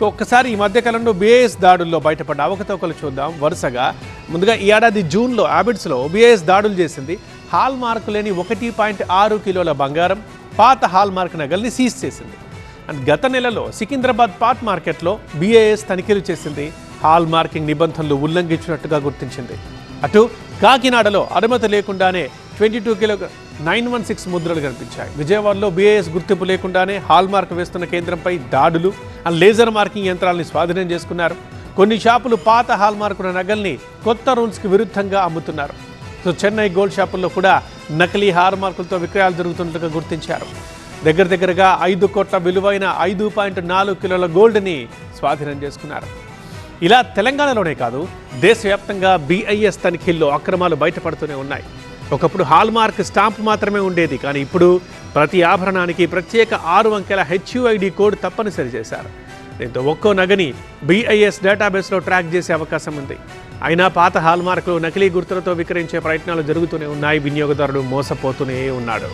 So ఒక్కసారి ఈ మధ్యకాలంలో BIS దాడుల్లో బయటపడ్డ అవకతవకలు చూద్దాం వరుసగా. ముందుగా ఈ ఏడాది జూన్లో హ్యాబిట్స్లో BIS దాడులు చేసింది. హాల్ మార్కు లేని 1.6 కిలోల బంగారం, పాత హాల్ మార్క్ నగల్ని సీజ్ చేసింది. అండ్ గత నెలలో సికింద్రాబాద్ పాట్ మార్కెట్లో BIS తనిఖీలు చేసింది. హాల్ మార్కింగ్ నిబంధనలు ఉల్లంఘించినట్టుగా గుర్తించింది. అటు కాకినాడలో అనుమతి లేకుండానే 22 కిలో 916 ముద్రలు కనిపించాయి. విజయవాడలో BIS గుర్తింపు లేకుండానే హాల్ మార్క్ వేస్తున్న కేంద్రంపై దాడులు, అండ్ లేజర్ మార్కింగ్ యంత్రాలని స్వాధీనం చేసుకున్నారు. కొన్ని షాపులు పాత హాల్ మార్కున్న నగల్ని కొత్త రూల్స్కి విరుద్ధంగా అమ్ముతున్నారు. సో చెన్నై గోల్డ్ షాపుల్లో కూడా నకిలీ హాల్ మార్కులతో విక్రయాలు జరుగుతున్నట్టుగా గుర్తించారు. దగ్గరగా 5 కోట్ల విలువైన 5.4 కిలోల గోల్డ్ని స్వాధీనం చేసుకున్నారు. ఇలా తెలంగాణలోనే కాదు, దేశవ్యాప్తంగా BIS తనిఖీల్లో అక్రమాలు బయటపడుతూనే ఉన్నాయి. ఒకప్పుడు హాల్ మార్క్ స్టాంప్ మాత్రమే ఉండేది, కానీ ఇప్పుడు ప్రతి ఆభరణానికి ప్రత్యేక 6 అంకెల HUID కోడ్ తప్పనిసరి చేశారు. దీంతో ఒక్కో నగని BIS డేటాబేస్లో ట్రాక్ చేసే అవకాశం ఉంది. అయినా పాత హాల్ మార్కులు నకిలీ గుర్తులతో విక్రయించే ప్రయత్నాలు జరుగుతూనే ఉన్నాయి. వినియోగదారుడు మోసపోతూనే ఉన్నాడు.